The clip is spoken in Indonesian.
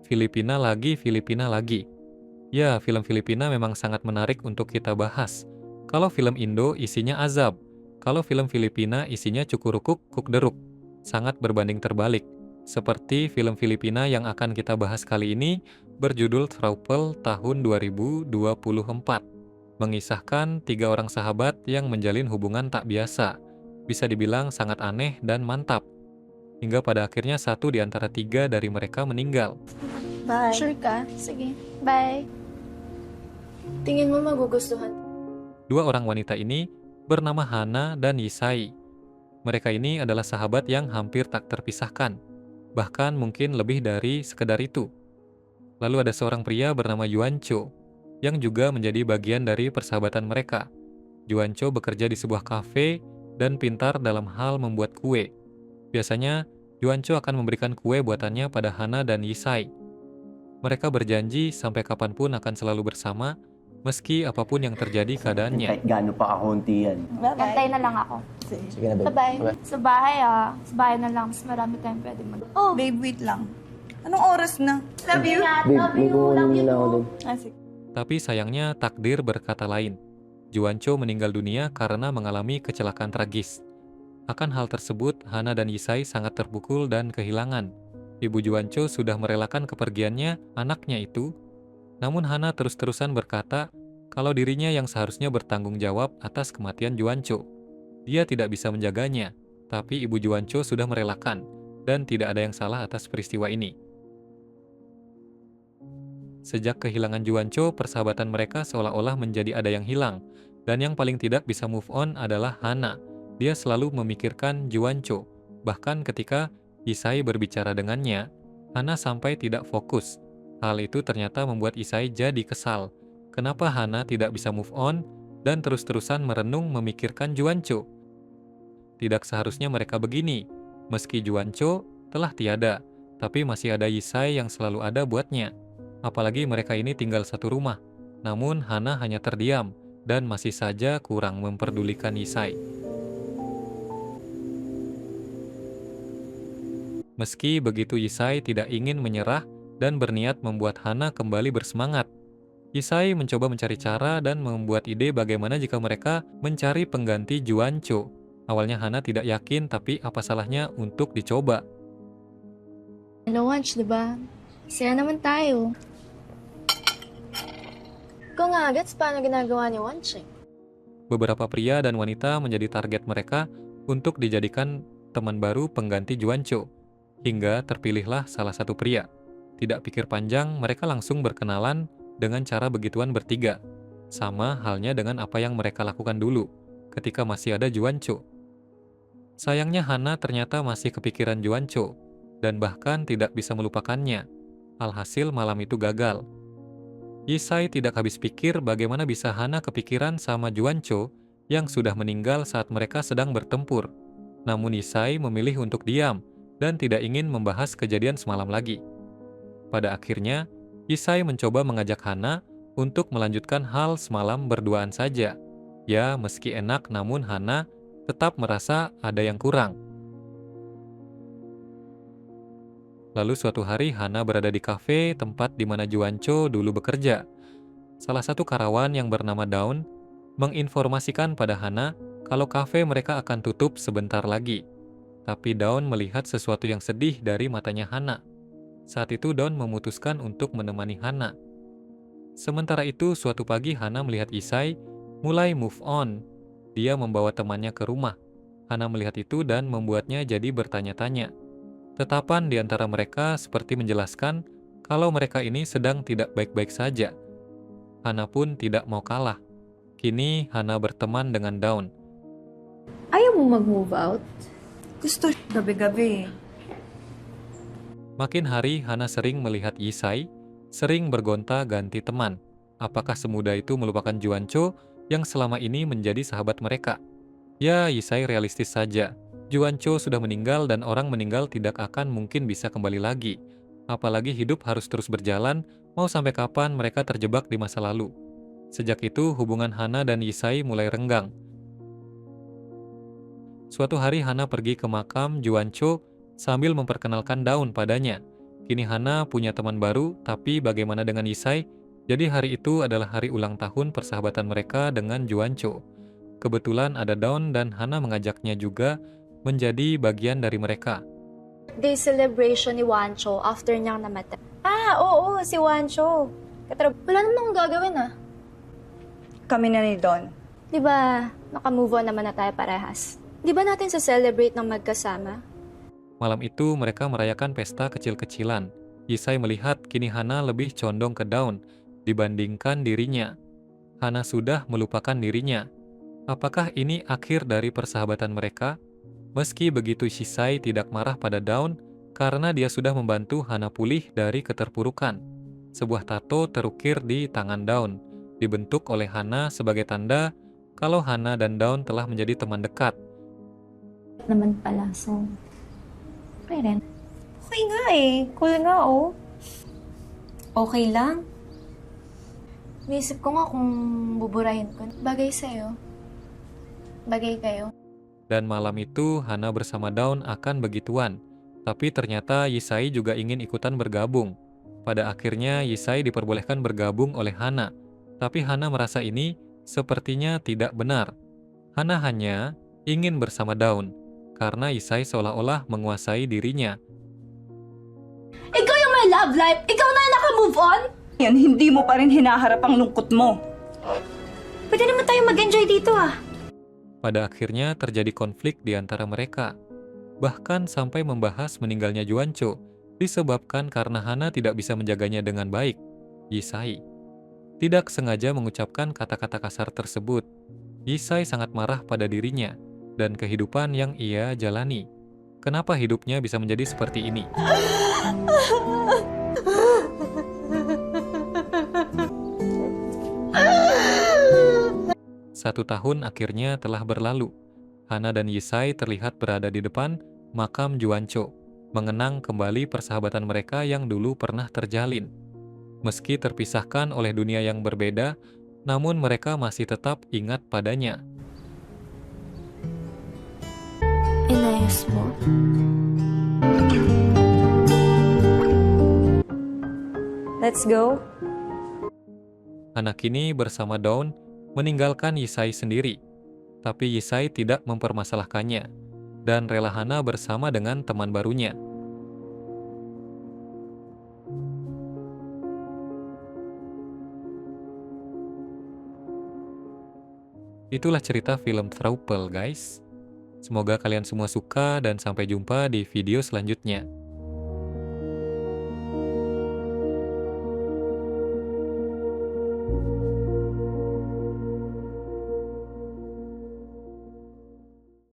Filipina lagi, Filipina lagi. Ya, film Filipina memang sangat menarik untuk kita bahas. Kalau film Indo isinya azab, kalau film Filipina isinya cukurukuk kukderuk. Sangat berbanding terbalik. Seperti film Filipina yang akan kita bahas kali ini berjudul Trouble tahun 2024. Mengisahkan 3 orang sahabat yang menjalin hubungan tak biasa. Bisa dibilang sangat aneh dan mantap. Hingga pada akhirnya 1 di antara 3 dari mereka meninggal. Bye. Sure ka? Sige. Bye. Tingin mo magugustuhan? 2 orang wanita ini bernama Hana dan Yisai. Mereka ini adalah sahabat yang hampir tak terpisahkan. Bahkan mungkin lebih dari sekedar itu. Lalu ada seorang pria bernama Yuancho yang juga menjadi bagian dari persahabatan mereka. Yuancho bekerja di sebuah kafe dan pintar dalam hal membuat kue. Biasanya, Yuancho akan memberikan kue buatannya pada Hana dan Yisai. Mereka berjanji sampai kapanpun akan selalu bersama, meski apapun yang terjadi keadaannya. Kahit gaano pa kahunti yan. Bye-bye. Antay na lang ako. Sige na, babe. Bye-bye. Sa bahay Sa bahay na lang. Mas marami tayong pwede mag... Oh, babe, wait lang. Anong oras na? Love you. Love you. Love you too. Sige. Tapi sayangnya takdir berkata lain. Yuancho meninggal dunia karena mengalami kecelakaan tragis. Akan hal tersebut, Hana dan Yisai sangat terpukul dan kehilangan. Ibu Yuancho sudah merelakan kepergiannya anaknya itu. Namun Hana terus-terusan berkata kalau dirinya yang seharusnya bertanggung jawab atas kematian Yuancho. Dia tidak bisa menjaganya, tapi ibu Yuancho sudah merelakan dan tidak ada yang salah atas peristiwa ini. Sejak kehilangan Yuancho, persahabatan mereka seolah-olah menjadi ada yang hilang, dan yang paling tidak bisa move on adalah Hana. Dia selalu memikirkan Yuancho, bahkan ketika Yisai berbicara dengannya, Hana sampai tidak fokus. Hal itu ternyata membuat Yisai jadi kesal. Kenapa Hana tidak bisa move on dan terus-terusan merenung memikirkan Yuancho? Tidak seharusnya mereka begini. Meski Yuancho telah tiada, tapi masih ada Yisai yang selalu ada buatnya. Apalagi mereka ini tinggal satu rumah. Namun Hana hanya terdiam dan masih saja kurang memperdulikan Yisai. Meski begitu, Yisai tidak ingin menyerah dan berniat membuat Hana kembali bersemangat. Yisai mencoba mencari cara dan membuat ide bagaimana jika mereka mencari pengganti Yuancho. Awalnya Hana tidak yakin, tapi apa salahnya untuk dicoba. Lunch, diba? Saya naman tayo. Kung nga, gets paano ginagawa ni Wanching? Beberapa pria dan wanita menjadi target mereka untuk dijadikan teman baru pengganti Yuancho. Hingga terpilihlah salah satu pria. Tidak pikir panjang, mereka langsung berkenalan dengan cara begituan bertiga. Sama halnya dengan apa yang mereka lakukan dulu, ketika masih ada Yuancho. Sayangnya Hana ternyata masih kepikiran Yuancho, dan bahkan tidak bisa melupakannya. Alhasil malam itu gagal. Yisai tidak habis pikir bagaimana bisa Hana kepikiran sama Yuancho yang sudah meninggal saat mereka sedang bertempur. Namun Yisai memilih untuk diam dan tidak ingin membahas kejadian semalam lagi. Pada akhirnya, Yisai mencoba mengajak Hana untuk melanjutkan hal semalam berduaan saja. Ya, meski enak, namun Hana tetap merasa ada yang kurang. Lalu suatu hari Hana berada di kafe tempat di mana Yuancho dulu bekerja. Salah satu karyawan yang bernama Dawn menginformasikan pada Hana kalau kafe mereka akan tutup sebentar lagi. Tapi Dawn melihat sesuatu yang sedih dari matanya Hana. Saat itu Dawn memutuskan untuk menemani Hana. Sementara itu suatu pagi Hana melihat Yisai mulai move on. Dia membawa temannya ke rumah. Hana melihat itu dan membuatnya jadi bertanya-tanya. Tetapan di antara mereka seperti menjelaskan kalau mereka ini sedang tidak baik-baik saja. Hana pun tidak mau kalah. Kini Hana berteman dengan Dawn. Ayaw mo mag-move out? Gusto gabi-gabi. Makin hari Hana sering melihat Yisai, sering bergonta-ganti teman. Apakah semudah itu melupakan Yuancho yang selama ini menjadi sahabat mereka? Ya, Yisai realistis saja. Yuancho sudah meninggal dan orang meninggal tidak akan mungkin bisa kembali lagi. Apalagi hidup harus terus berjalan, mau sampai kapan mereka terjebak di masa lalu. Sejak itu hubungan Hana dan Yisai mulai renggang. Suatu hari Hana pergi ke makam Yuancho sambil memperkenalkan Dawn padanya. Kini Hana punya teman baru, tapi bagaimana dengan Yisai? Jadi hari itu adalah hari ulang tahun persahabatan mereka dengan Juancho. Kebetulan ada Dawn dan Hana mengajaknya juga menjadi bagian dari mereka. Day celebration ni Wancho after niyang namatay. Oo, si Wancho. Wala namang gagawin ah. Kami na ni Don. Di ba, naka-move on naman na tayo parehas? Di ba natin sa celebrate ng magkasama? Malam itu mereka merayakan pesta kecil-kecilan. Yisai melihat kini Hana lebih condong ke Dawn dibandingkan dirinya. Hana sudah melupakan dirinya. Apakah ini akhir dari persahabatan mereka? Meski begitu, Yisai tidak marah pada Dawn karena dia sudah membantu Hana pulih dari keterpurukan. Sebuah tato terukir di tangan Dawn, dibentuk oleh Hana sebagai tanda kalau Hana dan Dawn telah menjadi teman dekat. Naman pala, so... Okay rin. Okay nga eh. Cool nga oh. Okay lang. Naisip ko nga kung buburahin ko. Bagay sa'yo. Bagay kayo. Dan malam itu Hana bersama Dawn akan begituan. Tapi ternyata Yisai juga ingin ikutan bergabung. Pada akhirnya Yisai diperbolehkan bergabung oleh Hana. Tapi Hana merasa ini sepertinya tidak benar. Hana hanya ingin bersama Dawn karena Yisai seolah-olah menguasai dirinya. Ikaw yung may love life! Ikaw na yung naka-move on! Yan, hindi mo pa rin hinaharap ang lungkot mo. Pwede naman tayo mag-enjoy dito ah. Pada akhirnya terjadi konflik di antara mereka. Bahkan sampai membahas meninggalnya Juancho disebabkan karena Hana tidak bisa menjaganya dengan baik. Yisai tidak sengaja mengucapkan kata-kata kasar tersebut. Yisai sangat marah pada dirinya dan kehidupan yang ia jalani. Kenapa hidupnya bisa menjadi seperti ini? Satu tahun akhirnya telah berlalu. Hana dan Yisai terlihat berada di depan makam Juancho, mengenang kembali persahabatan mereka yang dulu pernah terjalin. Meski terpisahkan oleh dunia yang berbeda, namun mereka masih tetap ingat padanya. Inayos mo? Let's go. Hana kini bersama Dawn meninggalkan Yisai sendiri. Tapi Yisai tidak mempermasalahkannya dan rela Hana bersama dengan teman barunya. Itulah cerita film Throuple, guys. Semoga kalian semua suka dan sampai jumpa di video selanjutnya.